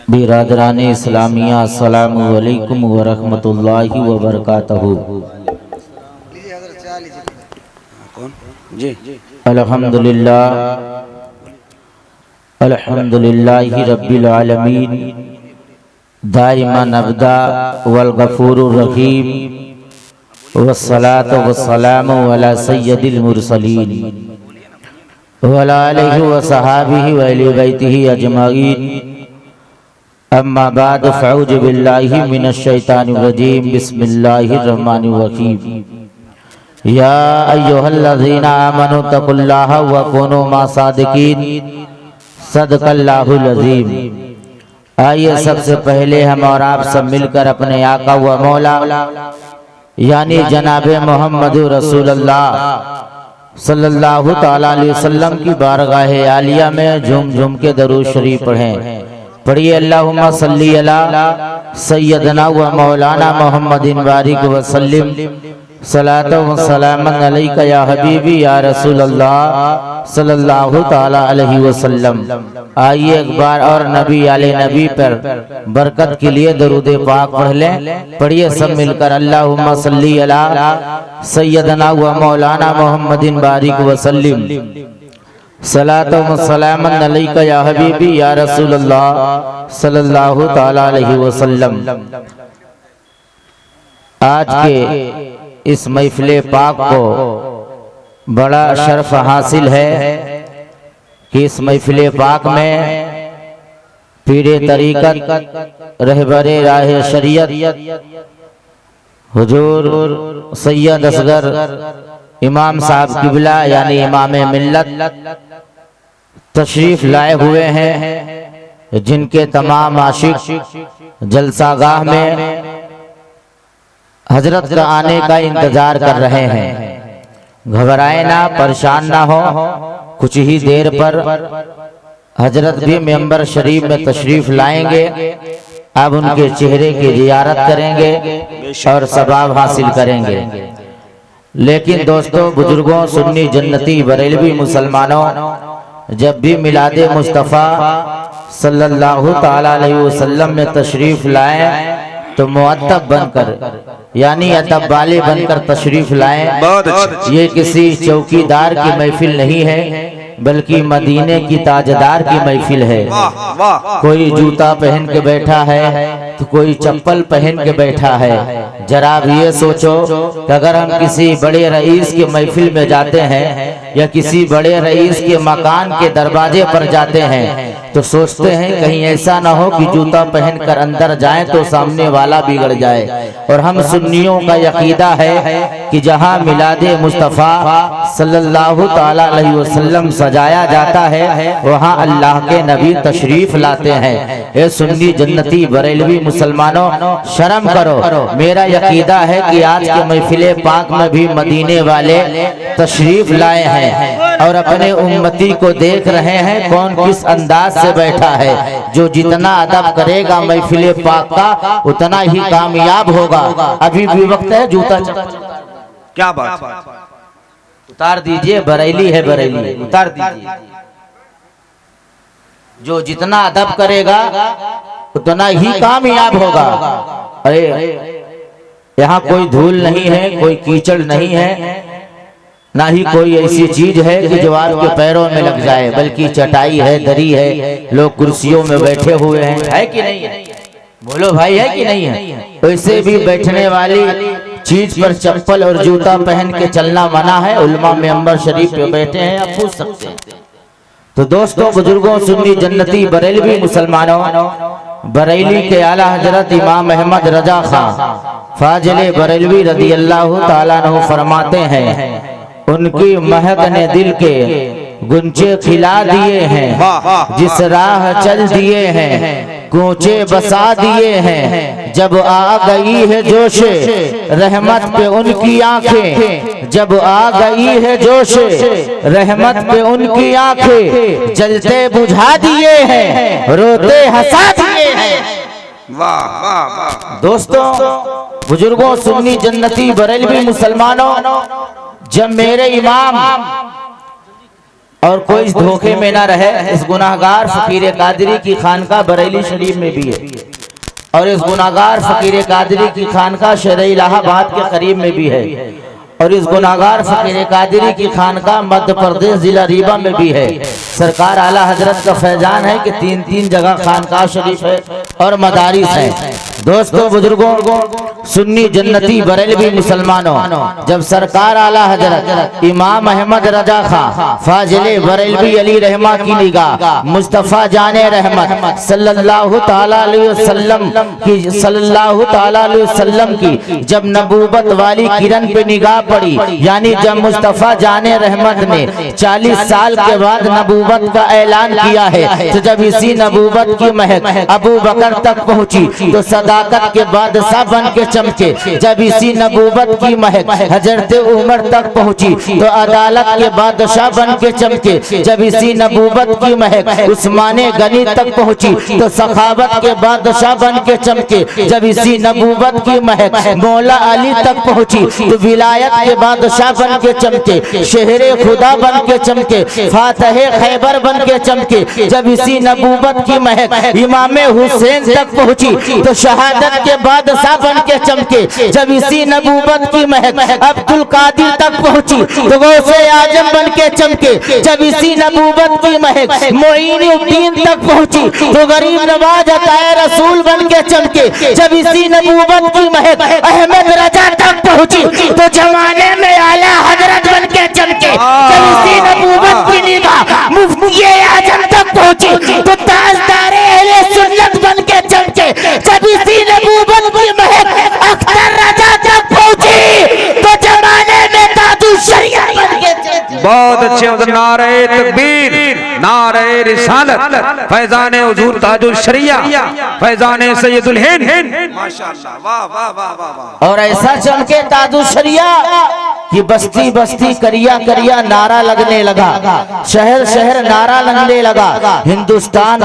बिरादरान इस्लामिया अस्सलामु अलैकुम व रहमतुल्लाहि व बरकातहू। अल्हम्दुलिल्लाह अल्हम्दुलिल्लाहि रब्बिल आलमीन दाइमन अब्दा वल गफूरुर रहीम वस्सलातु वस्सलामु अला सय्यदिल मुरसलीन व अला आलिहि व सहाबिहि व अहले बैतिहि अजमईन। अम्मा बाद फ़अऊज़ु बिल्लाहि मिनश शैतानिर रजीम। बिस्मिल्लाहिर रहमानिर रहीम। या अय्युहल्लज़ीना आमनू तक़ुल्लाहा व कूनू मअस-सादिक़ीन। सदक़ल्लाहुल अज़ीम। आइए सबसे पहले हम और आप सब मिलकर अपने आका व मौला यानी जनाबे मोहम्मद रसूलुल्लाह सल्लल्लाहु तआला अलैहि वसल्लम की बारगाह आलिया में झूम झूम के दरूद शरीफ पढ़ें। पढ़िए अल्लाहुम्मा सल्ली अला सय्यदना व मौलाना मोहम्मदिन बारिक व सल्लिम सलातो व सलामन अलैका या हबीबी या रसूलल्लाह सल्लल्लाहु तआला अलैहि वसल्लम। आइए एक बार और नबी आले नबी पर बरकत के लिए दरूद पाक पढ़ लें। पढ़िए सब मिलकर अल्लाहुम्मा सल्ली अला सय्यदना व मौलाना मोहम्मदिन बारिक व सल्लिम सलातो व सलामन अलैका या हबीबी या रसूलल्लाह सल्लल्लाहु तआला अलैहि वसल्लम। आज के इस महफिल पाक को बड़ा शर्फ हासिल है कि इस महफिल पाक में पीरे तरीक़त रहबरे राह शरीयत हुजूर सैयद असगर इमाम साहब किबला यानी इमाम मिल्लत तशरीफ लाए हुए हैं, जिनके तमाम आशिक जलसागाह में हजरत का आने का इंतजार कर रहे हैं। घबराए ना, परेशान ना हो, कुछ ही देर पर हजरत भी मेंबर शरीफ में तशरीफ लाएंगे। अब उनके चेहरे की जियारत करेंगे और सवाब हासिल करेंगे। लेकिन दोस्तों, बुजुर्गों, सुन्नी जन्नती बरेलवी मुसलमानों, जब भी मिलादे मुस्तफ़ा सल्लल्लाहु तआला अलैहि वसल्लम में तशरीफ लाएं तो मुअत्तब बनकर यानी अदब वाले बनकर तशरीफ लाएं। ये किसी चौकीदार की महफिल नहीं है, बल्कि मदीने की ताजदार की महफिल है। कोई जूता पहन के बैठा है तो कोई चप्पल पहन के बैठा है। जरा अब ये सोचो कि अगर हम किसी बड़े रईस के महफिल में जाते हैं या किसी बड़े रईस के मकान के दरवाजे पर जाते हैं तो सोचते हैं कहीं ऐसा ना हो कि जूता पहनकर अंदर जाएं तो सामने वाला बिगड़ जाए। और हम सुन्नियों का यकीदा है कि जहां मिलादे मुस्तफ़ा सल्लल्लाहु तआला अलैहि वसल्लम सजाया जाता है वहां अल्लाह के नबी तशरीफ लाते हैं। ए सुन्नी जन्नती बरेलवी मुसलमानों, शर्म करो। मेरा यकीदा है कि आज के महफिल पाक में भी मदीने वाले तशरीफ लाए हैं और अपने उम्मती को देख रहे हैं कौन किस अंदाज से बैठा है। जो जितना अदब करेगा महफिल पाक का उतना ही कामयाब होगा। अभी भी वक्त है, जूता क्या बात उतार दीजिए, बरेली है, बरेली उतार दीजिए। जो जितना अदब करेगा उतना ही कामयाब होगा। अरे यहाँ कोई धूल नहीं है, कोई कीचड़ नहीं है, ना ही कोई ऐसी चीज है कि जो आपके पैरों में लग जाए, बल्कि चटाई है, दरी है, लोग कुर्सियों में बैठे हुए हैं। है कि नहीं है? बोलो भाई, है कि नहीं है? वैसे भी बैठने वाली चीज पर चप्पल और जूता पहन के चलना मना है। उलमा मेंबर शरीफ पे बैठे हैं, आप पूछ सकते हैं। तो दोस्तों, बुजुर्गों, सुन्नी जन्नती बरेलवी मुसलमानों, बरेली के आला हजरत इमाम अहमद रजा खां फाजिल बरेलवी रदी अल्लाह ताला अन्हु फरमाते हैं, उनकी महक ने दिल के गुंचे खिला दिए हैं, जिस राह चल दिए हैं कूचे बसा दिए हैं। जब आ गई है जोशे रहमत पे उनकी आंखें, जब आ गई है जोशे रहमत पे उनकी आंखें, जलते बुझा दिए हैं, रोते हंसा दिए हैं। वाह वाह वाह। दोस्तों, बुजुर्गों, सुन्नी जन्नती बरेलवी मुसलमानों, जब मेरे इमाम और कोई इस धोखे में ना रहे। इस गुनाहगार फकीर कादरी की खानका बरेली शरीफ में भी है और इस गुनाहगार फकीर कादरी की खानका शहर इलाहाबाद के करीब में भी है और इस गुनाहगार फकीर कादरी की खानका मध्य प्रदेश जिला रीवा में भी है। सरकार आला हजरत का फैजान है कि 3-3 जगह खानका शरीफ है और मदारिस है। दोस्तों बुजुर्गों, सुन्नी जन्नती बरेलवी मुसलमानों, जब सरकार आला हजरत इमाम अहमद रजा खां फाजिले बरेलवी अली रहमा की निगाह मुस्तफ़ा जाने रहमत सल्लल्लाहु ताला अलैहि वसल्लम की जब नबूवत वाली किरण पे निगाह पड़ी, यानी जब मुस्तफ़ा जाने रहमत ने 40 साल के बाद नबूवत का ऐलान किया है, तो जब इसी नबूवत की महक अबू बकर तक पहुंची तो सदाकत के बादशाह बन के चमके। जब इसी नबूवत की महक हजरत उमर तक पहुंची तो अदालत के बादशाह बन के चमके। जब इसी नबूवत की महक उस्माने गनी तक पहुंची तो सखावत के बादशाह बन के चमके। जब इसी नबूवत की महक मौला अली तक पहुंची तो विलायत के बादशाह बन के चमके, शहरे खुदा बन के चमके, फातहे खैबर बन के चमके। जब इसी नबूवत की महक इमाम हुसैन तक पहुंची तो शहादत के बादशाह बन के चमके। जब इसी नबूवत की महक अब्दुल कादिर तक पहुंची तो गौसे आजम बन के चमके। जब इसी नबूवत की महक मोइनुद्दीन तक पहुंची तो गरीब नवाज अताए रसूल बन के चमके। जब इसी नबूवत की महक अहमद रजा तक पहुंची तो जमाने में आला हजरत बन के चमके। जब इसी नबूवत की निगाह मुफ्ती आजम तक पहुंची तो ताजदारे अहले सुन्नत बन के चमके। जब इसी नबूवत की महक अख्तर रजा तक पहुंची तो जमाने में ताजुल शरिया बन के चमके। बहुत अच्छे। नारे तकबीर, नारे रिसालत, फैजाने हुजूर ताजुल शरिया, फैजाने सैयदुल हिंद, माशाअल्लाह, वाह वाह वाह वाह। और ऐसा चमके ताजुल शरिया कि बस्ती बस्ती करिया करिया नारा लगने लगा, शहर शहर नारा लगने लगा। हिंदुस्तान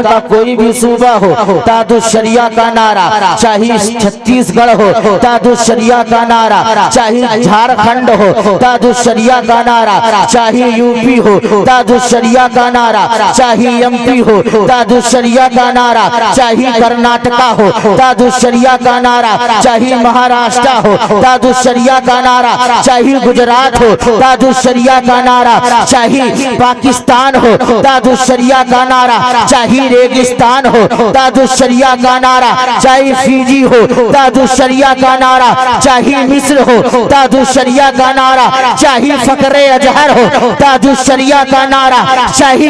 का कोई भी सूबा हो ताजुल शरिया का नारा, चाहे छत्तीसगढ़ हो ताजुल शरिया का नारा, चाहे झारखंड हो ताजुल शरिया का नारा, चाहे यूपी हो ताजुल शरिया का नारा, चाहे एमपी हो ताजुल शरिया का नारा, चाहे कर्नाटका हो ताजुल शरिया का नारा, चाहे महाराष्ट्र हो ताजुल शरिया का नारा, चाहे गुजरात हो ताजुल शरिया का नारा, चाहे पाकिस्तान हो ताजुल शरिया का नारा, चाहे रेगिस्तान हो ताजुल शरिया का नारा, चाहे फिजी हो ताजुल शरिया का नारा, चाहे मिस्र हो ताजुल शरिया का नारा, चाहे फकरे अजहर हो ताजुल शरिया का नारा, चाहे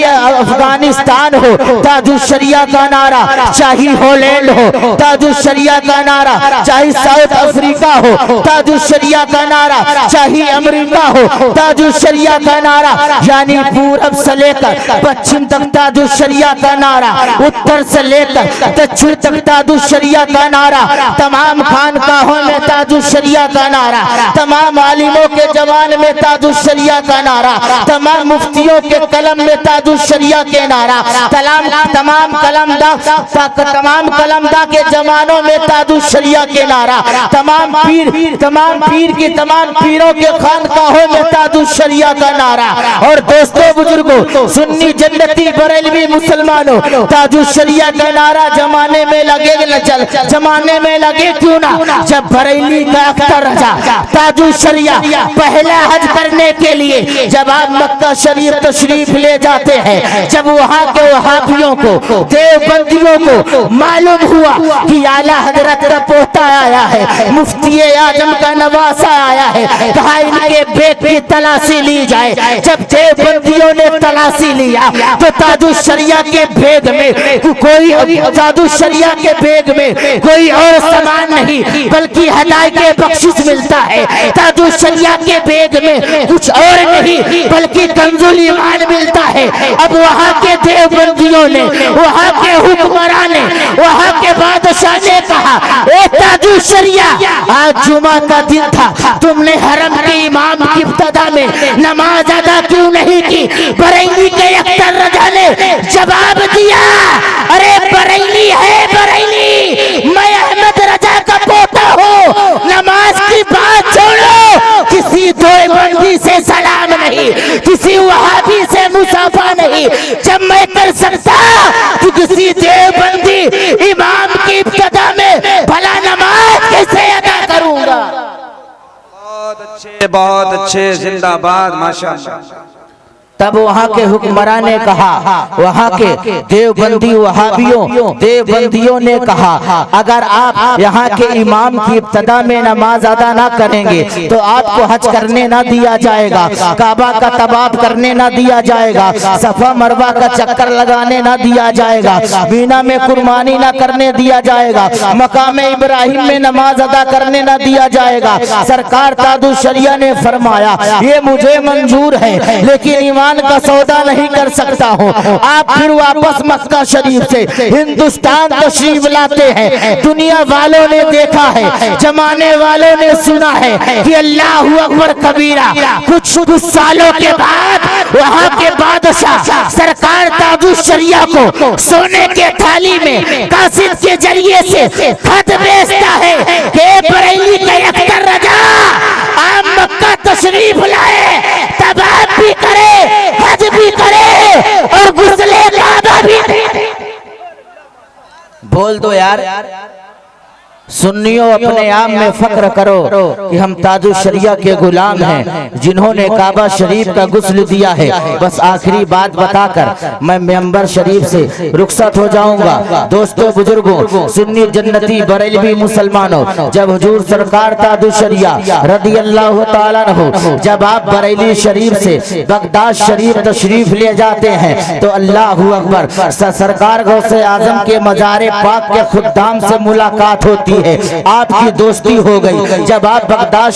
अफगानिस्तान हो ताजुल शरिया का नारा, चाहे हॉलैंड हो ताजुल शरिया का नारा, चाहे साउथ अफ्रीका हो ताजुल शरिया का नारा, चाहे अमेरिका हो ताजुल शरिया का नारा, यानी पूरब से लेकर पश्चिम तक ताजुल शरिया का नारा, उत्तर से लेकर दक्षिण तक ताजुल शरिया का नारा, तमाम खानकाहों में ताजुल शरिया का नारा, तमाम आलिमों के जवान में ताजुल शरिया का नारा, तमाम मुफ्तियों के कलम में ताजुल शरिया के नारा, तमाम कलमदा के जवानों में ताजुल शरिया के नारा, तमाम पीर की तमाम पीरों के खानकाहों में ताजुल शरिया का नारा। और दोस्तों बुजुर्गों, सुन्नी जन्नती बरेलवी मुसलमानों, ताजुल शरिया का नारा जमाने में लगे क्यों ना, जब बरेली का अख्तर रजा ताजुल शरिया पहला हज करने के लिए जब आप मक्का शरीफ तशरीफ ले जाते हैं, जब वहाँ के वहाबियों को देवबंदियों को मालूम हुआ कि आला हजरत का पोता आया है, मुफ्ती आजम का नवासा आया है, कहा इनके बेग की तलाशी ली जाए। जब देवबंदियों ने तलाशी लिया तो ताजुल शरिया के बेग में कोई और सामान नहीं बल्कि हदायत के बख्शिश मिलता है। ताजुल शरिया के बेग में कुछ और नहीं बल्कि कंजुल ईमान मिलता है। अब वहाँ के देवबंदियों ने, वहाँ के हुक्मरान ने, वहाँ के बादशाह ने कहा, ए ताजुल शरिया, आज जुमा का दिन था, तुमने हरम के इमाम की इब्तिदा में नमाज अदा क्यों नहीं की? बरेली के अख्तर रजा ने जवाब दिया, अरे बरेली है बरेली, मैं अहमद रजा का पोता हूँ, नमाज की बात छोड़ो, किसी देवबंदी से सलाम नहीं नहीं, किसी वहाबी से मुसाफा नहीं। जब मैं कर सकता तो किसी देवबंदी इमाम की इब्तिदा में भला नमाज कैसे अदा करूंगा। बहुत अच्छे, जिंदाबाद, माशाअल्लाह। तब वहाँ के हुक्मरान ने कहा, वहाँ के देवबंदी वहाबियों देवबंदियों ने कहा, अगर आप यहाँ के इमाम की इब्तिदा में नमाज अदा ना करेंगे तो आपको हज करने ना दिया जाएगा, काबा का तवाफ करने ना दिया जाएगा, सफा मरवा का चक्कर लगाने ना दिया जाएगा, मीना में कुर्बानी ना करने दिया जाएगा, मकाम इब्राहिम में नमाज अदा करने ना दिया जाएगा। सरकार ताजुश शरिया ने फरमाया, ये मुझे मंजूर है लेकिन ईमान का सौदा नहीं कर सकता हूँ। आप फिर वापस मक्का शरीफ से हिंदुस्तान तशरीफ लाते हैं। दुनिया वालों ने देखा है, जमाने वालों ने सुना है कि अल्लाहू अकबर कबीरा। कुछ सालों के बाद वहाँ के बादशाह सरकार ताजुश शरिया को सोने के थाली में कासिद के जरिए से खत भेजता है कि बरेली के अख्तर रजा आप मक्का तशरीफ लाए, तवाफ भी करे, हज भी करे और गुस्ले काबा भी। बोल दो यार, सुन्नियों अपने आप में फख्र करो कि हम ताजुश शरिया के गुलाम हैं जिन्होंने काबा शरीफ का गुस्ल दिया है। बस आखिरी बात बताकर मैं मेंबर शरीफ से रुखसत हो जाऊंगा। दोस्तों बुजुर्गों, सुन्नी जन्नती बरेलवी मुसलमानों, जब हुजूर सरकार ताजुश शरिया रदी अल्लाह ताला अन्हु जब आप बरेली शरीफ से बगदाद शरीफ तशरीफ ले जाते हैं तो अल्लाहू अकबर सरकार गौसे आजम के मज़ारे पाक के खुद्दाम से मुलाकात होती है, आपकी दोस्ती हो गई। जब आप बगदाद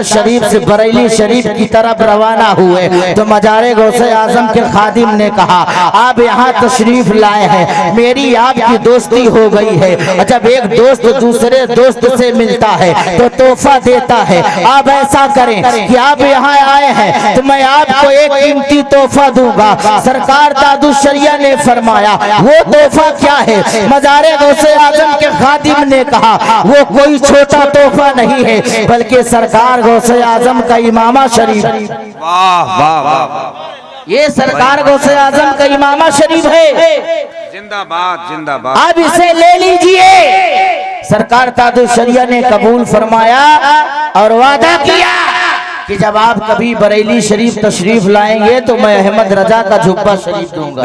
शरीफ से बरेली शरीफ की तरफ रवाना हुए तो मज़ारे गौसे आजम के खादिम ने कहा, आप यहाँ तशरीफ लाए हैं, मेरी आपकी दोस्ती हो गई है। जब एक दोस्त दूसरे दोस्त से मिलता है तो तोहफा देता है। आप ऐसा करें कि आप यहाँ आए हैं तो मैं आपको एक कीमती तोहफा दूंगा। सरकार ताजुश शरिया ने फरमाया, वो तोहफा क्या है? मज़ारे गौसे आजम के खादिम ने कहा, वो कोई छोटा तोहफा नहीं है बल्कि सरकार गौसे आजम का इमामा शरीफ। वाह वाह वाह, ये सरकार गौसे आजम का इमामा शरीफ है। जिंदाबाद जिंदाबाद। अब इसे ले लीजिए। सरकार ताजुश शरिया ने कबूल फरमाया और वादा किया कि जब आप कभी बरेली शरीफ तशरीफ लाएंगे तो मैं अहमद रजा का जुब्बा शरीफ दूंगा।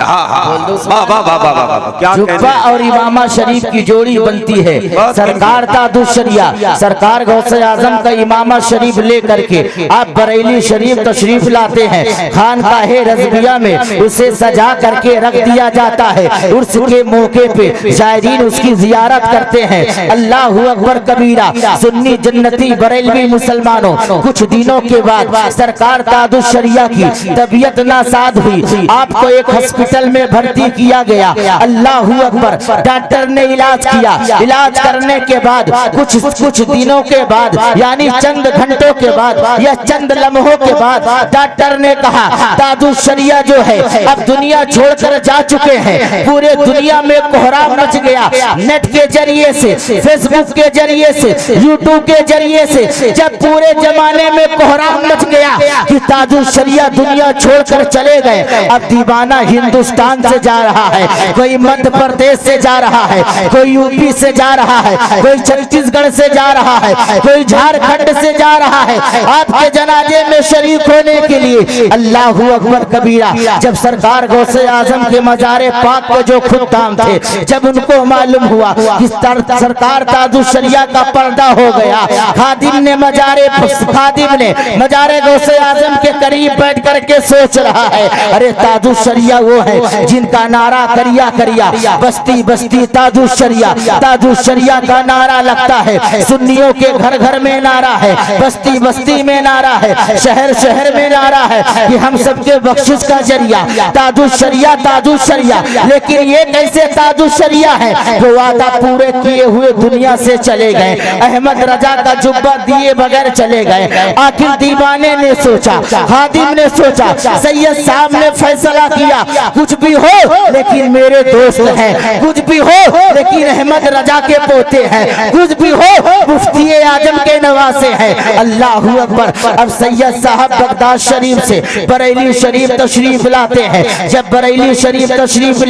जुब्बा और इमामा शरीफ की जोड़ी बनती है। सरकार ताजुश शरिया सरकार गौसे आजम का इमामा शरीफ लेकर के आप बरेली शरीफ तशरीफ लाते हैं। खानकाहे रज़विया में उसे सजा करके रख दिया जाता है। उर्स के मौके पे शायरीन उसकी जियारत करते हैं। अल्लाहू अकबर कबीरा। सुन्नी जन्नती बरेलवी मुसलमानों, कुछ दिनों के बाद सरकार ताजुश शरिया की तबीयत नासाज हुई, आपको एक हॉस्पिटल में भर्ती किया गया। अल्लाहू अकबर, डॉक्टर ने इलाज किया। इलाज करने के बाद कुछ दिनों के बाद यानी चंद घंटों के बाद या चंद लम्हों के बाद डॉक्टर ने कहा, ताजुश शरिया जो है अब दुनिया छोड़कर जा चुके हैं। पूरे दुनिया में कोहराम मच गया। नेट के जरिए से, फेसबुक के जरिए से, यूट्यूब के जरिए से जब पूरे जमाने में कोहराम मच गया कि ताजुश शरिया दुनिया छोड़कर चले गए। अब दीवाना हिंदुस्तान से जा रहा है, कोई मध्य प्रदेश से जा रहा है, कोई यूपी से जा रहा है, कोई छत्तीसगढ़ से जा रहा है, कोई झारखंड से जा रहा है आपके जनाजे में शरीक होने के लिए। अल्लाहू अकबर कबीरा। जब सरकार गौसे आजम के मज़ारे पाक के जो खुद्दाम थे, जब उनको मालूम हुआ कि सरकार ताजुश शरिया का पर्दा हो गया, खादिम ने मज़ारे गौसे आजम के करीब बैठ करके सोच रहा है, अरे ताजुश शरिया वो है जिनका नारा करिया करिया, बस्ती बस्ती ताजुश शरिया का नारा लगता है। सुन्नियों के घर घर में नारा है, बस्ती बस्ती में नारा है, शहर शहर में नारा है कि हम सबके बख्शिश का जरिया ताजुश शरिया। लेकिन ये कैसे ताजुश शरिया है? वो वादा पूरे किए हुए दुनिया से चले गए, अहमद रजा का जुब्बा दिए बगैर चले गए। आखिर दीवाने ने सोचा, खादिम ने सोचा, सैयद साहब ने फैसला किया, कुछ भी हो लेकिन मेरे दोस्त हैं, कुछ भी हो लेकिन अहमद रजा के पोते हैं, कुछ भी हो मुफ्ती आजम के नवासे हैं। अल्लाहू अकबर। अब सैयद साहब बगदाद शरीफ से बरेली शरीफ तशरीफ लाते हैं। जब बरेली शरीफ तशरीफ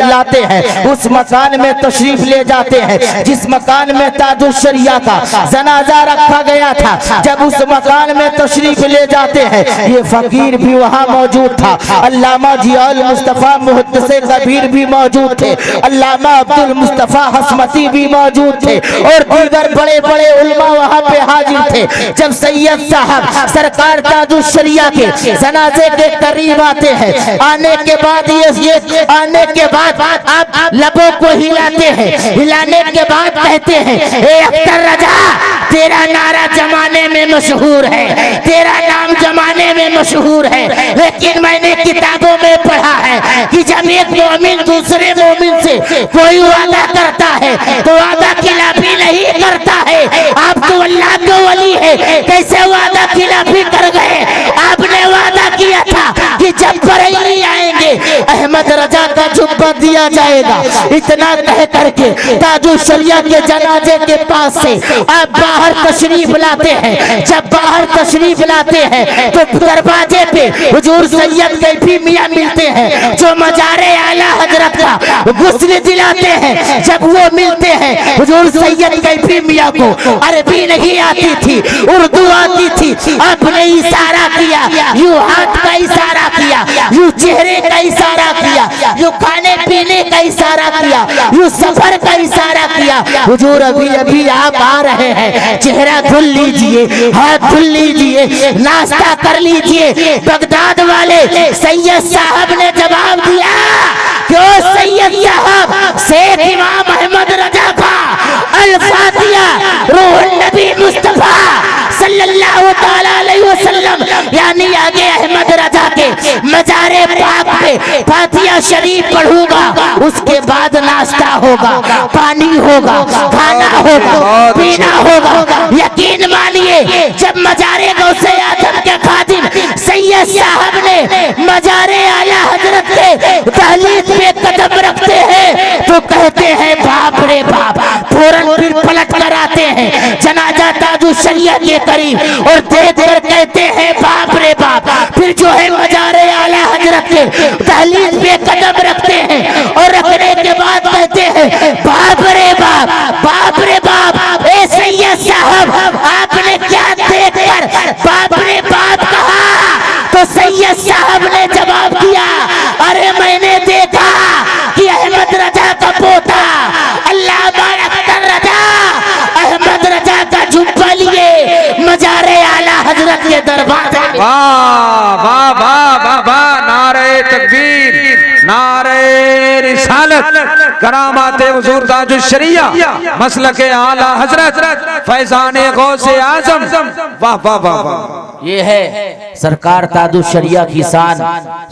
लाते हैं, उस मकान में तशरीफ ले जाते हैं जिस मकान में ताजुल शरिया का जनाजा रखा गया था। जब उस मकान में तशरीफ ले जाते हैं, ये फकीर भी वहाँ मौजूद था, अल्लामा जियाउल मुस्तफा मुहद्दिस कबीर भी मौजूद थे, अल्लामा अब्दुल मुस्तफा हसमती भी मौजूद थे और दीगर बड़े बड़े उलमा वहाँ पे हाजिर थे। जब सैयद साहब सरकार ताजुल शरिया के जनाजे के करीब आते हैं, आने के बाद ये आने के बाद आप लबों को हिलाते हैं, हिलाने के बाद कहते हैं, ए अख्तर रजा, तेरा नारा जमाने में मशहूर है, तेरा नाम जमाने में मशहूर है, लेकिन मैंने किताबों में पढ़ा है कि जब एक मोमिन दूसरे मोमिन से कोई वादा करता है तो वादा खिलाफी नहीं करता है। आप तो अल्लाह के वली है, कैसे वादा खिलाफी कर गए? आपने वादा किया था कि जब बरेली आएंगे अहमद रजा का जुब्बा दिया जाएगा। इतना कह करके ताजुल शरिया के जनाजे के पास से आप बाहर तशरीफ लाते हैं। जब बाहर तशरीफ लाते हैं तो दरवाजे पे हुजूर सैयद कैफी मियां मिलते हैं, जो मजारे आला हजरत का गुस्ल दिलाते हैं। जब वो मिलते हैं हुजूर सैयद कैफी मियां को अरबी नहीं आती थी, उर्दू आती थी। आपने इशारा किया, यूं हाथ का इशारा किया, यूं चेहरे का इशारा किया, यूं खाने पीने का इशारा किया, यूं सफर का इशारा किया। हुजूर अभी अभी आप आ रहे हैं, चेहरा धुल लीजिए, हाथ धुल लीजिए, नाश्ता कर लीजिए। बगदाद वाले सैयद साहब ने जवाब दिया, क्यों सैयद साहब, शेख इमाम अहमद रजा का अल-फातिहा रूहुल नबी मुस्तफा सल्लल्लाहु तआला अलैहि वसल्लम, यानी आगे अहमद रजा के मजारे पाक पे फातिहा शरीफ पढ़ूंगा, उसके बाद नाश्ता होगा, पानी होगा, खाना होगा, पीना होगा। यकीन मानिए, जब मजारे गौसे आजम के खादिम सैयद साहब ने मजारे आला हजरत के दहलीज पे कदम रखते हैं तो कहते हैं बाप रे बाप। फौरन फिर पलट कर आते हैं जनाजा ताजुल शरिया के करीब और देख कर कहते हैं बाप रे बाप। फिर जो है मजारे आला हजरत के दहलीज पे कदम रखते हैं और रखने के बाद कहते हैं बाप रे बाप, बाप रे बाप। ए सैयद साहब, आपने क्या देखकर बाप रे बाप कहा? तो सैयद साहब ने जवाब दिया, अरे मैंने देखा कि अहमद रजा का पोता अल्लामा अख्तर रजा अहमद रजा का जुब्बा लिए मजारे आला हजरत के दरबार में। वाह वाह वाह वाह वाह, नारे तकबीर, नारे रिसालत, करामाते हुजूर ताजुल शरिया, मसलके आला हजरत, फैजाने गौसे आजम। वाह वाह वाह वाह। ये है सरकार ताजुल शरिया की शान।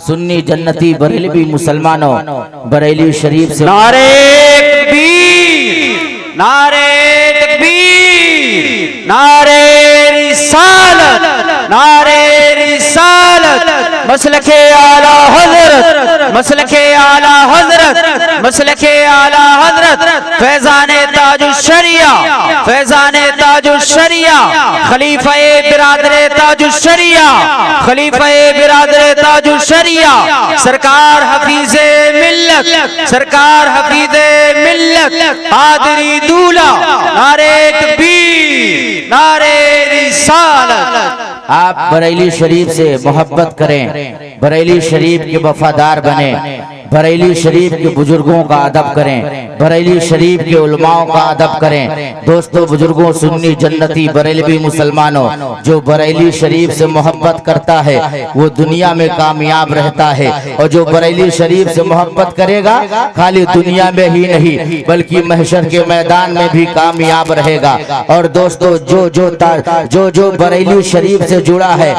सुन्नी जन्नती बरेलवी मुसलमानों, बरेली शरीफ से नारे तकबीर, नारे तकबीर, नारे रिसालत, नारे रिसालत, मसलके आला हजरत, मसलके आला हजरत, मसलके आला हजरत, फैजाने ताजुल शरिया, फैजाने ताजुल शरिया, खलीफाए बिरादरे ताजुल शरिया, खलीफाए बिरादरे ताजुल शरिया, सरकार हफीजे मिल्लत, सरकार हफीजे मिल्लत, आदरी दूल्हा, नारे तकबीर, नारे रिसालत। आप बरेली शरीफ से मोहब्बत करें, बरेली शरीफ के वफादार बने, बरेली शरीफ के बुजुर्गों का अदब करें, बरेली शरीफ के उलमाओं का अदब करें। दोस्तों बुजुर्गों, सुन्नी जन्नती बरेलवी मुसलमानों, जो बरेली शरीफ से मोहब्बत करता है वो दुनिया में कामयाब रहता है, और जो बरेली शरीफ से मोहब्बत करेगा खाली दुनिया में ही नहीं बल्कि महशर के मैदान में भी कामयाब रहेगा। और दोस्तों जो बरेली शरीफ से जुड़ा है,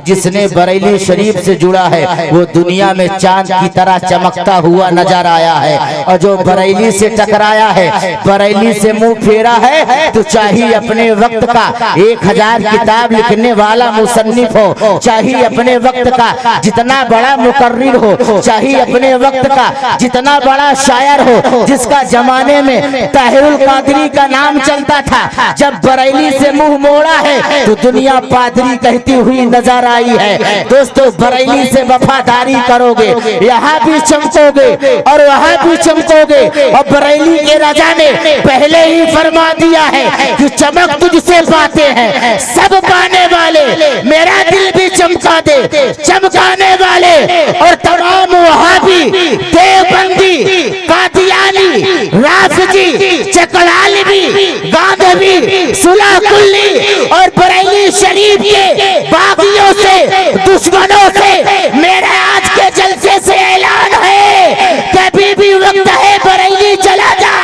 जिसने बरेली शरीफ से जुड़ा है वो दुनिया में चांद की तरह चमकता हुआ नजर आया है, और जो बरेली से टकराया है, बरेली से मुंह फेरा है, तो चाहिए अपने वक्त का 1000 किताब लिखने वाला मुसन्निफ हो, चाहिए अपने वक्त का जितना बड़ा मुकर्रिर हो, चाहिए अपने वक्त का जितना बड़ा शायर हो, जिसका जमाने में ताहिरुल कादरी का नाम चलता था, जब बरेली से मुंह मोड़ा है तो दुनिया पादरी कहती हुई नजर आई है। दोस्तों, बरेली से वफादारी करोगे, यहाँ भी चमकोगे और वहाँ भी चमकोगे। और बरेली के राजा ने पहले ही फरमा दिया है कि चमक तुझसे पाते हैं सब पाने वाले, मेरा दिल भी चमका दे चमकाने वाले। और तमाम वहाबी, देवबंदी, कादियानी, राफिजी, चकलालवी, गांधवी, सुलाकुल्ली और बरेली शरीफ के बागियों से, दुश्मनों से मेरा आज के जलसे से ऐलान है, कभी भी वक्त है बरेली चला जा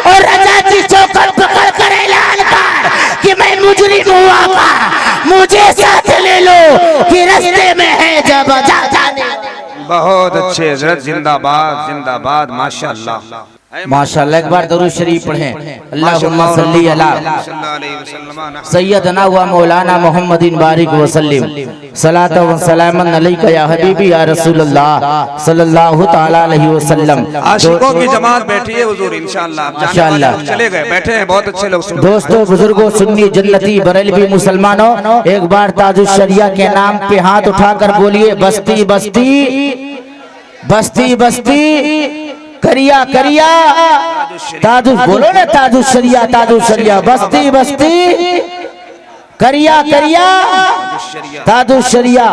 और रजा की चौखट पकड़ कर ऐलान कर कि मैं मुजरिम हुआ का, मुझे साथ ले लो कि रास्ते में है जब जा जाने। बहुत अच्छे हजरत, जिंदाबाद जिंदाबाद, माशाअल्लाह माशाअल्लाह। एक बार दरूद शरीफ पढ़ें। अल्लाहुम्मा सल्ली अला सैयदना व मौलाना मुहम्मदिन बारिक वसल्लिम सलात व सलामन अलैका या हबीबी या रसूलुल्लाह सल्लल्लाहु तआला अलैहि वसल्लम। आशिकों की जमात बैठी है हुजूर, इंशाअल्लाह इंशाअल्लाह चले गए, बैठे हैं बहुत अच्छे लोग। दोस्तों, बुजुर्गों, सुन्नी, जन्नती, बरेलवी मुसलमानों, एक बार ताजुश शरिया के नाम पे हाथ उठाकर बोलिए बस्ती बस्ती बस्ती बस्ती, करिया करिया, ताजुश बोलो ना, ताजुश शरिया, ताजुश शरिया, बस्ती बस्ती, करिया करिया, ताजुश शरिया,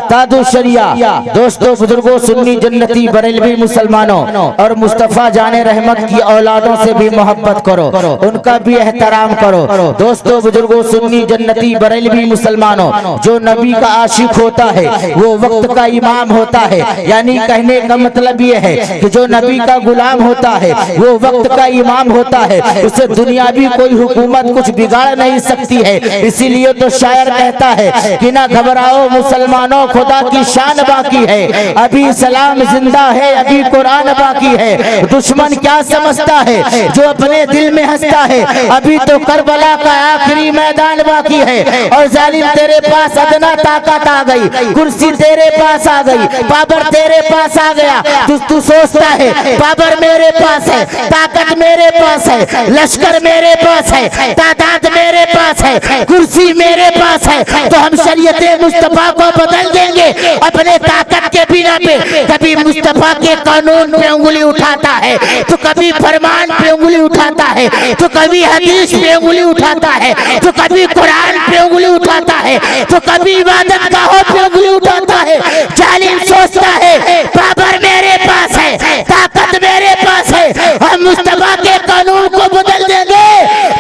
ताजुश शरिया। दोस्तों, बुजुर्गों, सुन्नी, जन्नती, बरेलवी मुसलमानों और मुस्तफा जाने रहमत की औलादों से भी मोहब्बत करो, उनका भी एहतराम करो। दोस्तों, बुजुर्गों, सुन्नी, जन्नती, बरेलवी मुसलमानों, जो नबी का आशिक होता है वो वक्त का इमाम होता है। यानी कहने का मतलब ये है कि जो नबी का गुलाम होता है वो वक्त का इमाम होता है, उसे दुनियावी कोई हुकूमत कुछ बिगाड़ नहीं सकती है। इसीलिए तो शायर कहता है कि ना घबराओ मुसलमानों, खुदा की शान बाकी है, अभी सलाम जिंदा है, अभी कुरान बाकी है। दुश्मन क्या समझता है जो अपने दिल में हंसता है, अभी तो करबला का आखिरी मैदान बाकी है। और जालिम, तेरे पास अदना ताकत आ गई, कुर्सी तेरे पास आ गई, बाबर तेरे पास आ गया, तू सोचता है बाबर मेरे पास है, ताकत मेरे पास है, लश्कर मेरे पास है, तादाद मेरे पास है, कुर्सी मेरे पास है, तो हम शरीयत मुस्तफा को बदल देंगे अपने ताकत के बिना पे। कभी मुस्तफा के कानून पे उंगली उठाता है तो कभी फरमान पे उंगली उठाता है, तो कभी हदीस पे उंगली उठाता है, तो कभी कुरान पे उंगली उठाता है, तो कभी इबादत गाहों पे उंगली उठाता है। जालिम सोचता है बाबर मेरे पास है, ताकत मेरे पास है, हम मुस्तफा के कानून को बदल देंगे।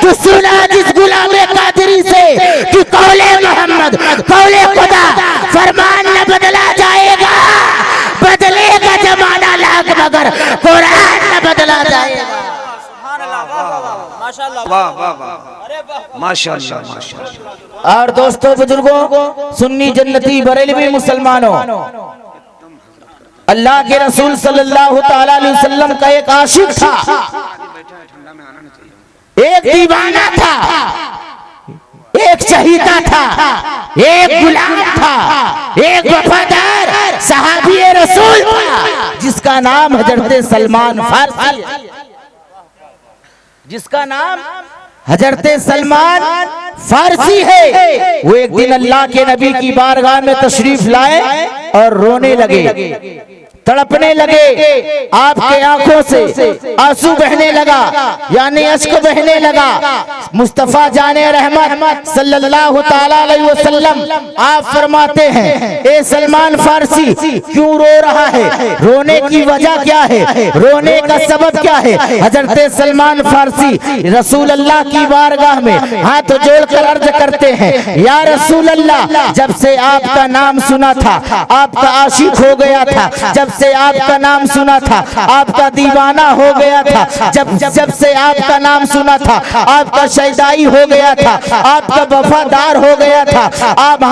तो सुना जिस गुलाम कादरी से कि कौले मोहम्मद, कौले खुदा, फरमान न बदला जाएगा, बदलेगा जमाना लाख मगर कुरान न बदला जाएगा। वाह वाह वाह, माशाअल्लाह माशाअल्लाह। और दोस्तों, बुजुर्गों, सुन्नी, जन्नती, बरेलवी मुसलमानों, अल्लाह के रसूल सल्लल्लाहु तआला अलैहि वसल्लम का एक आशिक था, एक दीवाना था, एक चहीता था, एक गुलाम था, एक वफादार सहाबी रसूल था, जिसका नाम हजरत सलमान फारसी, जिसका नाम हजरत सलमान फारसी है। वो एक दिन अल्लाह के नबी की बारगाह में तशरीफ लाए और रोने लगे, तड़पने लगे, आपके आंखों से आंसू बहने लगा, यानी अश्क बहने लगा। मुस्तफा जाने रहमत सल्लल्लाहु तआला अलैहि वसल्लम आप फरमाते हैं, ए सलमान फारसी क्यों रो रहा है, रोने की वजह क्या है, रोने का सबब क्या है। हजरत सलमान फारसी रसूल अल्लाह की बारगाह में हाथ जोड़कर अर्ज करते हैं, या रसूल अल्लाह, जब से आपका नाम सुना था, आपका आशिक हो गया था, जब से आपका नाम सुना था आपका दीवाना हो गया था, जब से आपका नाम सुना था आपका शैदाई हो गया था, आपका वफादार हो गया था। आप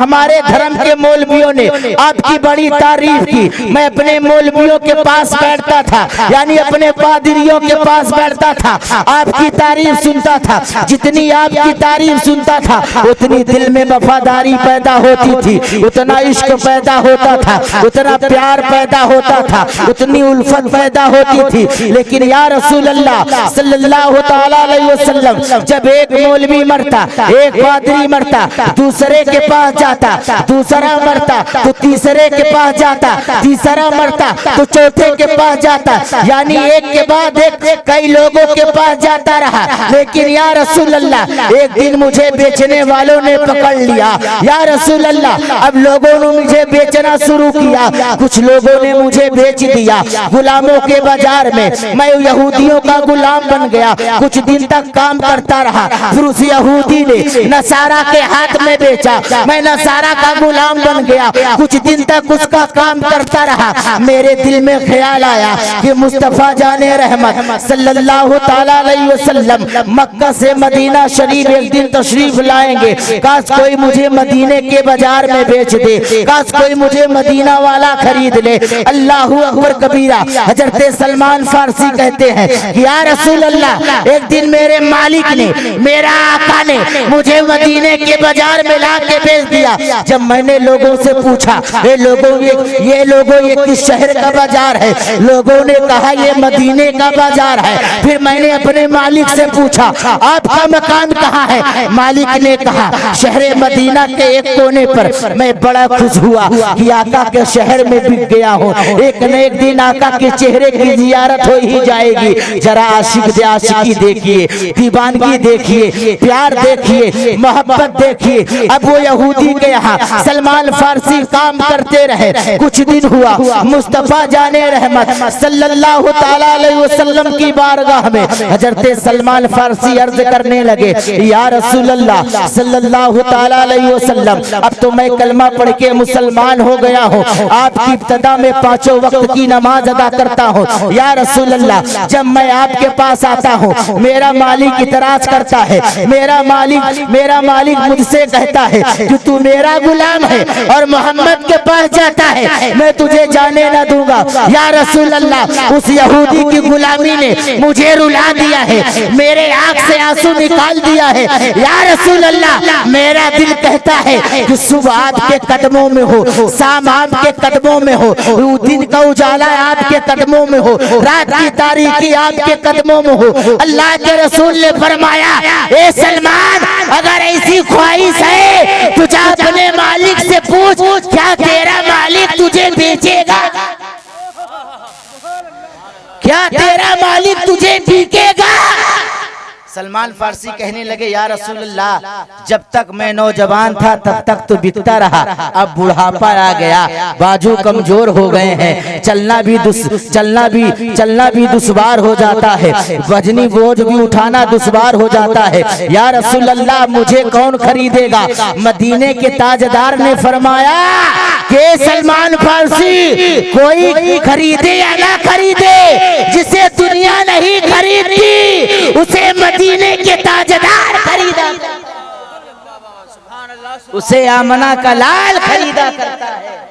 हमारे धर्म के मौलवियों ने आपकी बड़ी तारीफ की। मैं अपने मौलवियों के पास बैठता था, यानी अपने पादरियों के पास बैठता था, आपकी तारीफ सुनता था। जितनी आपकी तारीफ सुनता था उतनी दिल में वफादारी पैदा होती थी, उतना इश्क पैदा होता था, उतना प्यार पैदा होता था, उतनी उल्फत पैदा होती थी। लेकिन या रसूल अल्लाह सल्लल्लाहु तआला अलैहि वसल्लम, जब एक मौलवी मरता, एक पादरी मरता, दूसरे के पास जाता, दूसरा मरता तो तीसरे के पास जाता, तीसरा मरता तो चौथे के पास जाता, यानी एक के बाद एक कई लोगों के पास जाता रहा। लेकिन या रसूल अल्लाह एक दिन मुझे बेचने वालों ने पकड़ लिया। या रसूल अल्लाह अब लोगों ने मुझे बेचना शुरू किया, कुछ लोगों ने मुझे बेच दिया गुलामों के बाजार में। मैं यहूदियों का गुलाम बन गया, कुछ दिन तक काम करता रहा। फिर उस यहूदी ने नसारा के हाथ में बेचा, मैं नसारा का गुलाम बन गया, कुछ दिन तक उसका काम करता रहा। मेरे दिल में ख्याल आया कि मुस्तफा जाने रहमत सल्लल्लाहु ताला अलैहि वसल्लम मक्का से मदीना शरीफ एक दिन तशरीफ लाएंगे। काश कोई मुझे मदीने के बाजार में बेच दे, काश कोई मुझे मदीना वाला खरीद ले। अल्लाहु अकबर कबीरा। हजरत सलमान फारसी कहते हैं कि या रसूल अल्लाह एक दिन मेरे मालिक ने, मेरा आका ने मुझे मदीने के बाजार में ला के बेच दिया। जब मैंने लोगों से पूछा ये लोगों ये किस शहर का बाजार है, लोगों ने कहा ये मदीने का बाजार है। फिर मैंने अपने मालिक से पूछा आपका मकान कहाँ है, मालिक ने कहा शहर मदीना के एक कोने पर। मैं बड़ा खुश हुआ कि आका के शहर में बिक गया हूँ, एक न एक दिन आका के चेहरे की जियारत हो ही जाएगी। जरा आशिकी देखिए, दीवानगी देखिए, प्यार देखिए, मोहब्बत देखिए। अब वो यहूदी के यहाँ सलमान फारसी काम करते रहे। कुछ दिन हुआ, मुस्तफा जाने रहमत सल्लल्लाहु ताला अलैहि वसल्लम की बारगाह में हजरत सलमान फारसी अर्ज करने लगे या रसूल अल्लाह सल्लल्लाहु ताला अलैहि वसल्लम अब तो मैं कलमा पढ़ के मुसलमान हो गया हूँ, आपकी इब्तिदा में 5 वक्त की नमाज अदा करता हूँ। या रसूल अल्लाह जब मैं आपके पास आता हूँ मेरा मालिक इतराज करता है, मेरा मालिक मुझसे कहता है कि तू मेरा गुलाम है और मोहम्मद के पास जाता है, मैं तुझे जाने न दूंगा। या रसूल अल्लाह उस यहूदी की गुलामी ने मुझे रुला दिया है, मेरे आंख से आंसू निकाल दिया है। या रसूल अल्लाह मेरा दिल कहता है कि सुबह आपके कदमों में हो, शाम आपके कदमों में हो, दिन का उजाला आपके कदमों में हो, रात की तारीकी आपके कदमों में हो। अल्लाह के रसूल ने फरमाया ए सलमान अगर ऐसी ख्वाहिश है तो जा अपने मालिक से पूछ, क्या तेरा मालिक तुझे बेचेगा, क्या तेरा मालिक तुझे बिकेगा। सलमान फारसी कहने लगे या रसूल अल्लाह जब तक मैं नौजवान था तब तक तो बिकता रहा, अब बुढ़ापा आ गया, बाजू कमजोर हो गए हैं, चलना भी दुश्वार हो जाता है, वजनी बोझ भी उठाना दुश्वार हो जाता है। या रसूल अल्लाह मुझे कौन खरीदेगा। मदीने के ताजदार ने फरमाया कि सलमान फारसी कोई खरीदे या ना खरीदे, जिसे दुनिया नहीं खरीदती उसे मदीने के ताजदार खरीदा, उसे आमना का लाल खरीदा करता है।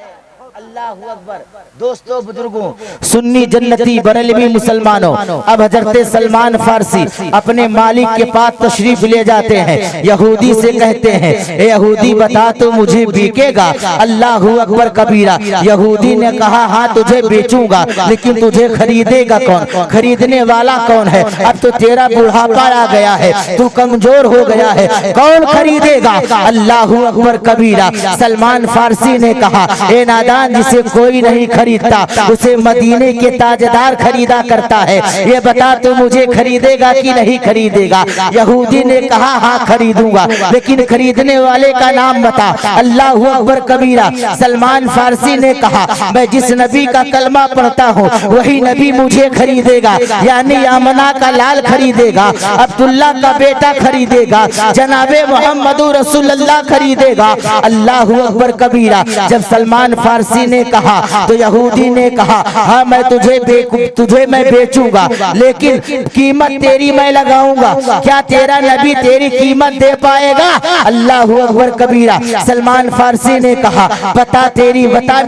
अल्लाहु अकबर। दोस्तों बुजुर्गों सुन्नी जन्नती बरेलवी मुसलमानों, अब हजरत सलमान फारसी अपने मालिक के पास तशरीफ ले जाते हैं। यहूदी से कहते हैं ए यहूदी बता तो मुझे बिकेगा। अल्लाहु अकबर कबीरा। यहूदी ने कहा हाँ तुझे बेचूंगा, लेकिन तुझे खरीदेगा कौन, खरीदने वाला कौन है। अब तो तेरा बुढ़ापा आ गया है, तू कमजोर हो गया है, कौन खरीदेगा। अल्लाहु अकबर कबीरा। सलमान फारसी ने कहा ए नादान जिसे कोई नहीं खरीदता उसे मदीने के ताजदार खरीदा करता है, ये बता तो मुझे खरीदेगा कि नहीं खरीदेगा। यहूदी ने कहा हाँ खरीदूंगा, लेकिन खरीदने वाले का नाम बता। अल्लाहु अकबर कबीरा। सलमान फारसी ने कहा मैं जिस नबी का कलमा पढ़ता हूँ वही नबी मुझे खरीदेगा, यानी आमना का लाल खरीदेगा, अब्दुल्ला का बेटा खरीदेगा, जनाबे मोहम्मदुर रसूलुल्लाह खरीदेगा। अल्लाहु अकबर कबीरा। जब सलमान फारसी ने कहा तो यहूदी ने कहा हाँ मैं तुझे मैं बेचूंगा, लेकिन कीमत तेरी मैं लगाऊंगा, क्या तेरा नबी तेरी कीमत दे पाएगा? अल्लाहू अकबर कबीरा। सलमान फारसी ने कहा बता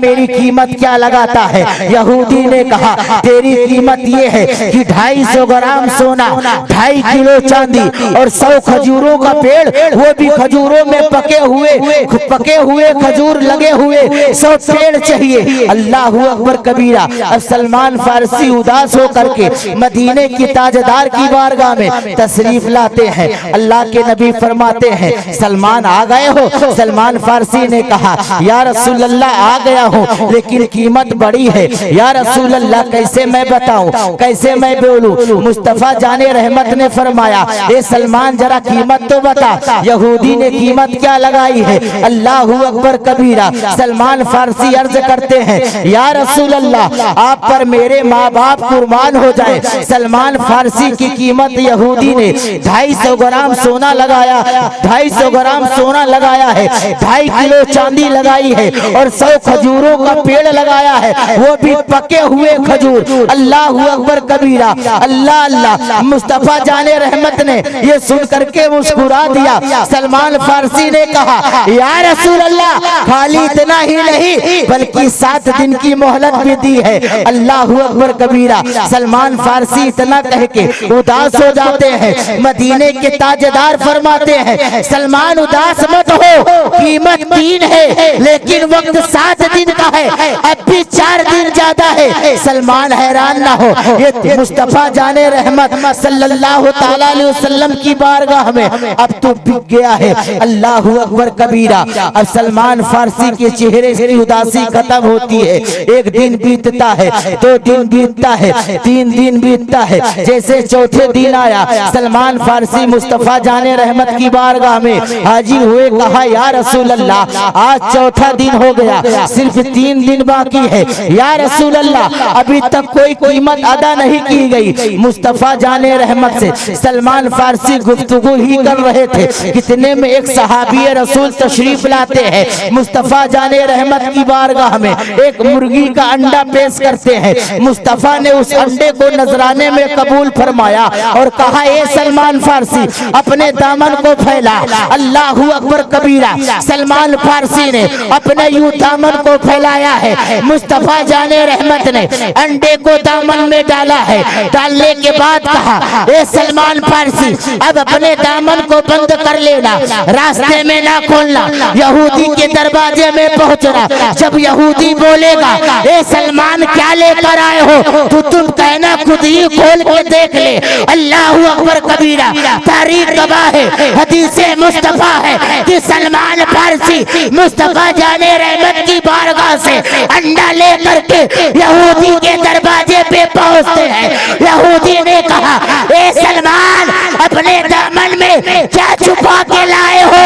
मेरी कीमत क्या लगाता है? यहूदी ने कहा तेरी कीमत ये है कि 250 ग्राम सोना, 2.5 किलो चांदी और 100 खजूरों का पेड़, वो भी खजूरों में पके हुए खजूर लगे हुए 100 पेड़ चाहिए। अल्लाहू अकबर कबीरा। अब सलमान फारसी उदास होकर के मदीने की ताजदार की बारगाह में तशरीफ लाते हैं। अल्लाह के नबी फरमाते हैं सलमान आ गए हो? सलमान फारसी ने कहा या रसूल अल्लाह आ गया हूँ, लेकिन कीमत बड़ी है या रसूल अल्लाह, कैसे मैं बताऊं, कैसे मैं बोलूं? मुस्तफा जाने रहमत ने फरमाया ए सलमान जरा कीमत तो बता। यहूदी ने कीमत क्या लगाई है? अल्लाहू अकबर कबीरा। सलमान फारसी अर्ज करते हैं या रसूल अल्लाह आप पर मेरे माँ बाप कुर्बान हो जाए। सलमान फारसी की कीमत यहूदी ने 250 ग्राम सोना लगाया, 250 ग्राम सोना लगाया है, 2.5 किलो चांदी लगाई है और 100 खजूरों का पेड़ लगाया है, वो भी पके हुए खजूर। अल्लाहू अकबर कबीरा। अल्लाह अल्लाह। मुस्तफा जाने रहमत ने ये सुन करके मुस्कुरा दिया। सलमान फारसी ने कहा या रसूल अल्लाह खाली इतना ही नहीं बल्कि 7 दिन की मोहलत भी दी है। अल्लाहू अकबर कबीरा। सलमान फारसी इतना कह के उदास हो जाते हैं। मदीने के ताजदार फरमाते हैं सलमान उदास मत हो, कीमत 3 है लेकिन वक्त 7 दिन का है, अब भी 4 दिन ज्यादा है। सलमान हैरान ना हो, ये मुस्तफा जाने रहमत सल्लल्लाहु ताला अलैहि वसल्लम की बारगाह में अब तो बिक गया है। अल्लाहू अकबर कबीरा। अब सलमान फारसी के चेहरे से उदासी खत्म होती है। 1 दिन बीतता है, 2 दिन बीतता है, 3 दिन बीतता है। जैसे चौथे दिन आया सलमान फारसी मुस्तफा जाने रहमत की बारगाह में हाजिर हुए। कहा या रसूल अल्लाह आज चौथा दिन हो गया, सिर्फ 3 दिन बाकी है। या रसूल अल्लाह अभी तक कोई कीमत अदा नहीं की गई। मुस्तफा जाने रहमत से सलमान फारसी गुफ्तगू ही कर रहे थे, कितने में एक सहाबी रसूल तशरीफ लाते हैं। मुस्तफा जाने रहमत की बारगाह में एक मुर्गी का अंडा पेश करते हैं। मुस्तफा ने उस अंडे को नजराने में कबूल फरमाया और कहा ए सलमान फारसी अपने दामन को फैला। अल्लाहू अकबर कबीरा। सलमान फारसी ने अपने यूं दामन को फैलाया है। मुस्तफा जाने रहमत ने अंडे को दामन में डाला है। डालने के बाद कहा ए सलमान फारसी अब अपने दामन को बंद कर लेना, रास्ते में ना खोलना, यहूदी के दरवाजे में पहुंचना। जब यहूदी बोलेगा ए सलमान क्या लेकर आए हो, तो तुम कहना खुद ही खोल के देख ले। अल्लाहू अकबर कबीरा। तारीख गवाह है, हदीसे मुस्तफा है कि सलमान फारसी मुस्तफा जाने रहमत की बारगाह से अंडा लेकर के यहूदी के दरवाजे पे पहुंचते हैं। यहूदी ने कहा ए सलमान अपने दामन में क्या छुपा के लाए हो?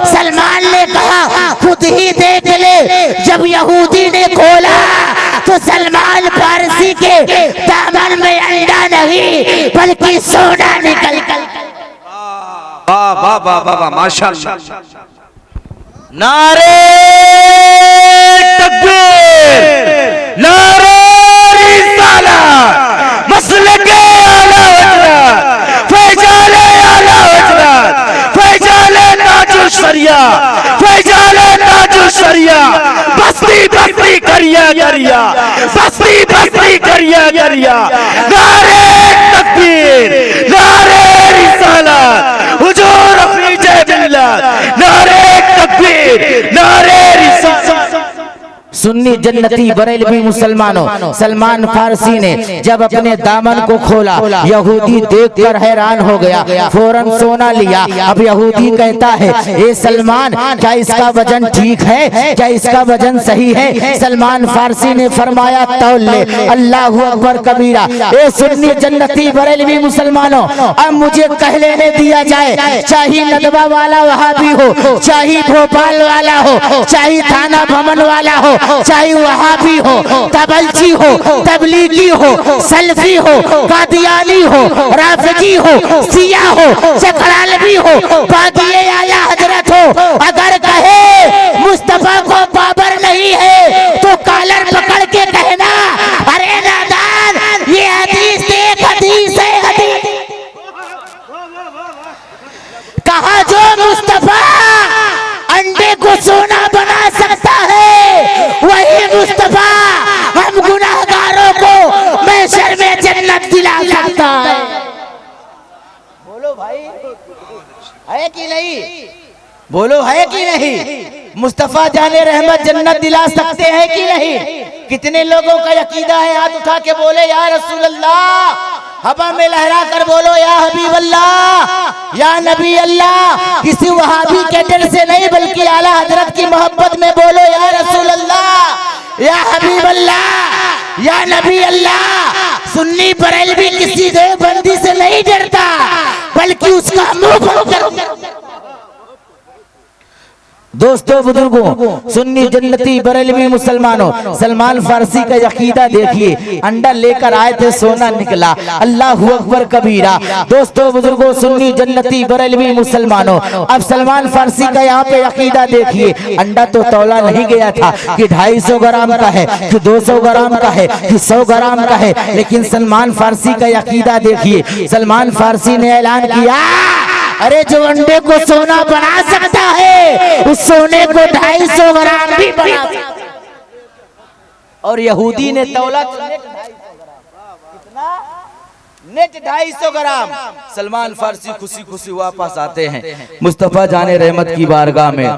सलमान ने कहा खुद ही देख ले। जब यहूदी ने खोला तो सलमान फारसी के दामन में अंडा नहीं बल्कि सोना निकल कर। वाह वाह वाह वाह माशाअल्लाह। नारे तकबीर, नारे रिसालत, मसलके आला हजरत, फैजाले आला हजरत, फैजाले ताजुश शरिया, फैजाले ताजुश शरिया, बस्ती बस्ती करिया करिया, बस्ती बस्ती करिया करिया। नारे तकबीर, नारे रिसालत, हुजूर अपनी जय बिल्लाह, नारे तकबीर, नारे रिसालत। सुन्नी जन्नती बरेलवी मुसलमानों, सलमान फारसी ने जब अपने दामन को खोला यहूदी देखकर हैरान हो गया, फौरन सोना लिया। अब यहूदी कहता है ए सलमान क्या इसका वजन ठीक है, क्या इसका वजन सही है? सलमान फारसी ने फरमाया तौल ले। अल्लाहू अकबर कबीरा। ए सुन्नी जन्नती बरेलवी मुसलमानों, अब मुझे कह लेने दिया जाए, चाहे नदवा वाला वहाबी हो, चाहे भोपाल वाला हो, चाहे थाना भवन वाला हो, चाहे वहाबी हो, तबलची हो, तबलीगी हो, सल्फी हो, कादियानी हो, राफिजी हो, सिया हो, चकरालवी हो, बादिए आला हजरत हो, अगर कहे मुस्तफा को बाबर नहीं है तो कॉलर पकड़ के कहना दिला सकता है। बोलो भाई, है कि नहीं? बोलो है कि नहीं? मुस्तफा जाने रहमत जन्नत दिला सकते हैं कि नहीं? कितने लोगों का यकीदा है? हाथ उठा के बोले या रसूल अल्लाह। हवा में लहरा कर बोलो या हबीब अल्लाह, या नबी अल्लाह। किसी वहाबी के डर से नहीं बल्कि आला हजरत की मोहब्बत में बोलो या रसूल अल्लाह, या हबीब अल्लाह, या नबी अल्लाह। सुन्नी बरेलवी किसी देवबंदी से नहीं डरता बल्कि उसका मुंह बंद कर। दोस्तों बुजुर्गों, सुन्नी जन्नती बरेलवी मुसलमानों, सलमान फारसी का यकीदा देखिए। अंडा लेकर आए थे, सोना निकला। अल्लाह अकबर कबीरा। दोस्तों बुजुर्गों, सुन्नी जन्नती बरेलवी मुसलमानों, अब सलमान फारसी का यहाँ पे यकीदा देखिए। अंडा तो तौला नहीं गया था कि 250 ग्राम का है, कि 200 ग्राम का है, कि 100 ग्राम का है, लेकिन सलमान फारसी का यकीदा देखिए। सलमान फारसी ने ऐलान किया, अरे जो अंडे को सोना बना सकता है उस सोने को 250 ग्राम भी बना सकता है। और यहूदी ने तौला नेट 250 ग्राम। सलमान फारसी खुशी खुशी वापस आते हैं मुस्तफा जाने रहमत की बारगाह में।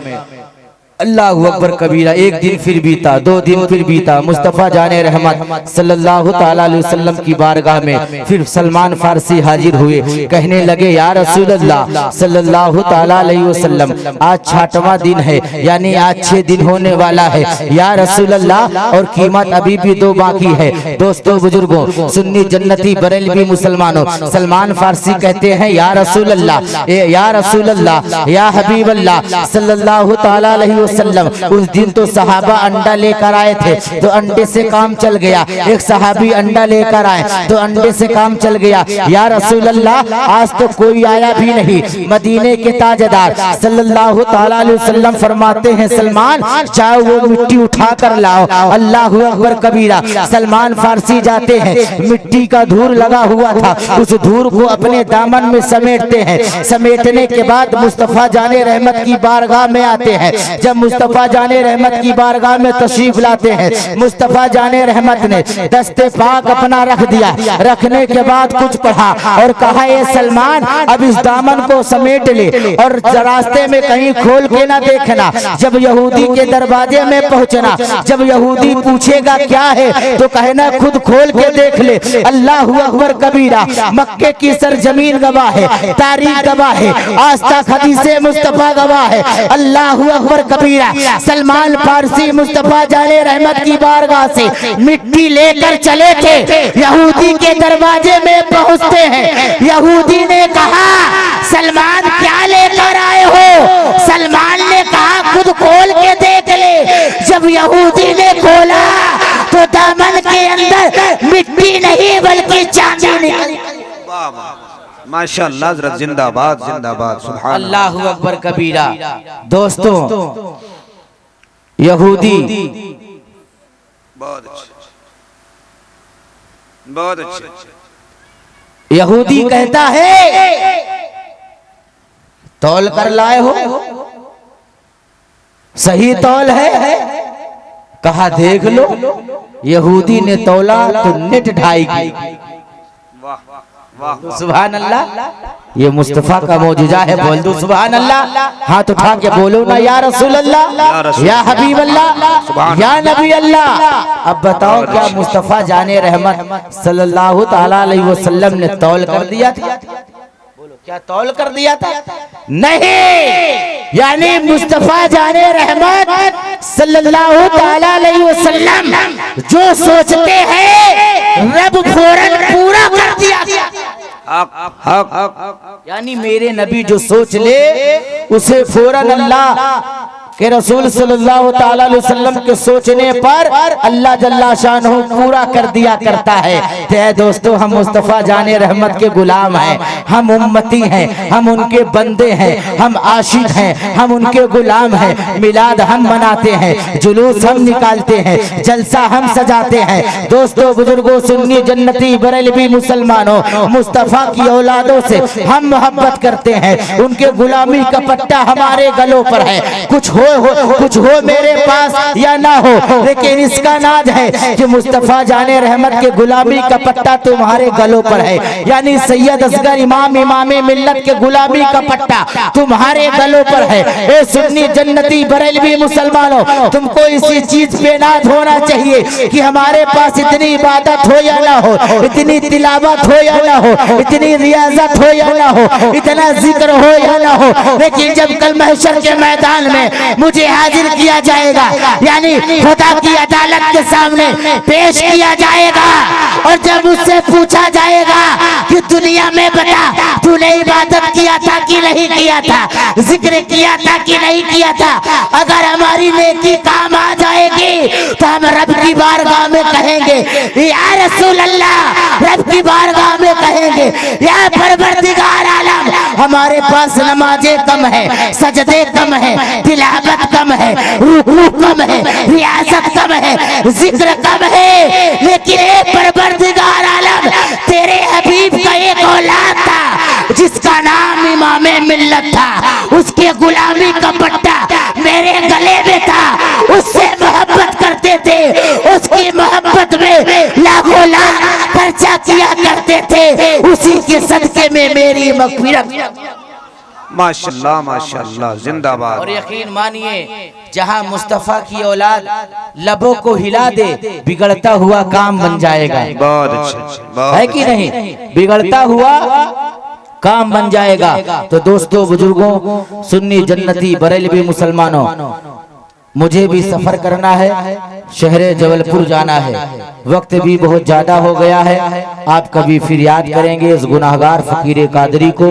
अल्लाह अकबर कबीरा। एक दिन फिर बीता, 2 दिन फिर बीता। मुस्तफ़ा जाने रहमत सल्लल्लाहु ताला अलैहि वसल्लम की बारगाह में फिर सलमान फारसी हाजिर हुए। कहने लगे या रसूल अल्लाह सल्लल्लाहु ताला अलैहि वसल्लम, आज 6वां दिन है, यानी आज 6 दिन होने वाला है या रसूल अल्लाह, और कीमत अभी भी 2 बाकी है। दोस्तों बुजुर्गों, सुन्नी जन्नती बरेलवी मुसलमानों, सलमान फारसी कहते हैं या रसूल अल्लाह, या रसूल अल्लाह, या हबीब अल्लाह सल्लल्लाहु ताला अलैहि वसल्लम। उस दिन तो सहाबा अंडा लेकर आए थे तो अंडे से काम चल गया। एक सहाबी अंडा लेकर आए तो अंडे से काम चल गया। या रसूल अल्लाह, आज तो कोई आया भी नहीं। मदीने के ताजदार सल्लल्लाहु ताला अलैहि वसल्लम फरमाते हैं, सलमान चाहो वो मिट्टी उठा कर लाओ। अल्लाहु अकबर कबीरा। सलमान फारसी जाते हैं, मिट्टी का धूर लगा हुआ था, उस धूर को अपने दामन में समेटते हैं। समेटने के बाद मुस्तफा जाने रहमत की बारगाह में आते हैं। जब मुस्तफा जाने रहमत की बारगाह में तशरीफ लाते हैं, मुस्तफा जाने रहमत ने दस्ते पाक अपना रख दिया। रखने के बाद कुछ पढ़ा और कहा, ये सलमान अब इस दामन को समेट ले और रास्ते में कहीं खोल के ना देखना। जब यहूदी के दरवाजे में पहुंचना, जब यहूदी पूछेगा क्या है तो कहना खुद खोल के देख ले। अल्लाहु अकबर कबीरा। मक्के की सरजमीन गवाह है, तारीख गवाह है, आस्था हदीसे मुस्तफा गवाह है। अल्लाहु अकबर कबीरा। सलमान फारसी मुस्तफा जाने रहमत की बारगाह से मिट्टी लेकर चले थे। यहूदी के दरवाजे में पहुंचते हैं। यहूदी ने कहा, सलमान क्या लेकर आए हो? सलमान ने कहा, खुद खोल के देख ले। जब यहूदी ने खोला तो दामन के अंदर मिट्टी नहीं बल्कि चांदी निकली। माशाअल्लाह, हज़रत जिंदाबाद जिंदाबाद, सुभान अल्लाह अकबर कबीरा। दोस्तों, यहूदी बहुत अच्छे, बहुत अच्छे। यहूदी कहता है, तौल कर लाए हो? सही तौल है? कहा देख लो। यहूदी ने तौला तो नेट 2.5 की। सुभान अल्लाह। ये मुस्तफा का मौजूदा है। बोल दो सुभान अल्लाह। हाथ उठा के बोलो ना या रसूल अल्लाह, या हबीब अल्लाह, या नबी अल्लाह। अब बताओ, क्या मुस्तफा जाने रहमत सल्लल्लाहु ताला अलैहि वसल्लम ने तौल कर दिया था? क्या तौल कर दिया था? नहीं। यानी मुस्तफा जाने रहमत सल्लल्लाहु ताला अलैहि वसल्लम जो सोचते हैं रब फौरन पूरा कर दिया। यानी मेरे नबी जो सोच ले उसे फौरन अल्लाह के रसूल सल्लल्लाहु ताला अलैहि वसल्लम के सोचने पर अल्लाह जल्ला शानहू पूरा कर दिया करता है। तो दोस्तों, हम मुस्तफा जाने रहमत के गुलाम हैं, हम उम्मती हैं, हम उनके बंदे हैं, हम आशिक हैं, हम उनके गुलाम हैं। मिलाद हम मनाते हैं, जुलूस हम निकालते हैं, जलसा हम सजाते हैं। दोस्तों बुजुर्गों, सुन्नी जन्नती बरेलवी मुसलमानों, मुस्तफा की औलादों से हम मोहब्बत करते हैं। उनके गुलामी का पट्टा हमारे गलों पर है। कुछ हो कुछ हो मेरे पास या ना हो, लेकिन इसका नाज है कि मुस्तफा जाने रहमत के गुलामी का पट्टा तुम्हारे गलों पर है। यानी सैयद असगर इमाम इमामे मिल्लत के गुलामी का पट्टा तुम्हारे गलों पर है। ए सुन्नी जन्नती बरेलवी मुसलमानों, तुमको इसी चीज पे नाज होना चाहिए कि हमारे पास इतनी इबादत हो या ना हो, इतनी तिलावत हो या ना हो, इतनी रियाजत हो या ना हो, इतना जिक्र हो या ना हो, लेकिन जब कल महशर के मैदान में मुझे हाजिर किया जाएगा, यानी खुदा की अदालत के सामने पेश किया जाएगा, और जब उससे पूछा जाएगा कि दुनिया में बता तूने इबादत किया था कि नहीं किया था, जिक्र किया था कि नहीं किया था, अगर हमारी नेकी काम आ जाएगी तो हम रब की बारगाह में कहेंगे या रसूल अल्लाह, रब की बारगाह में कहेंगे या परवरदिगार आलम, हमारे पास नमाजें कम है, सजदे कम है, तिलावत कम है, रुकू कम है, रियासत कम है, जिक्र कम है, लेकिन एक परवरदिगार आलम तेरे हबीब का एक औलाद था जिसका नाम इमामे मिल्लत था, उसके गुलामी का पट्टा मेरे गले में था, उससे मोहब्बत करते थे, उसकी मोहब्बत में लाखों लाख खर्चा किया करते थे, उसी के सदके में मेरी मग़फ़िरत। माशाल्लाह माशाल्लाह, जिंदाबाद। और यकीन मानिए जहां मुस्तफा की औलाद लबों को हिला दे बिगड़ता हुआ काम बन जाएगा। बहुत अच्छा है कि नहीं? बिगड़ता हुआ काम बन जाएगा। तो दोस्तों, बुजुर्गों, सुन्नी जन्नती बरेलवी मुसलमानों, मुझे भी सफर करना है, शहर जबलपुर जाना है, वक्त भी बहुत ज्यादा हो गया है। आप कभी फिर याद करेंगे इस गुनाहगार फकीर कादरी को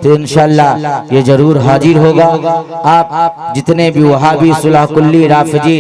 तो इंशाअल्लाह ये जरूर हाजिर होगा। आप जितने भी वहाबी, सुलहकुल्ली, राफजी,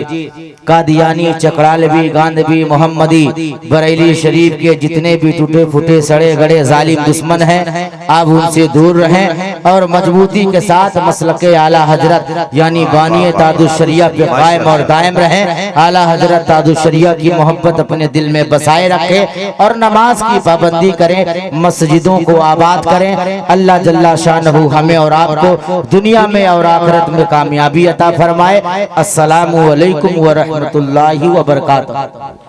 कादियानी, चकरालवी, गांधवी, मोहम्मदी, बरेली शरीफ के जितने भी टूटे फूटे सड़े गड़े जालिम दुश्मन हैं, आप उनसे दूर रहें और मजबूती के साथ मसलके आला हजरत यानी बानी तादुश शरिया पे कायम और दायम रहें। आला हजरत तादुश शरिया की मोहब्बत अपने दिल में बसाए रखें और नमाज की पाबंदी करें, मस्जिदों को आबाद करें। अल्लाह जल्ला शानहू हमें और आपको दुनिया में और आखिरत में कामयाबी अता फरमाए। अस्सलामु अलैकुम व रहमतुल्लाहि व बरकातहू।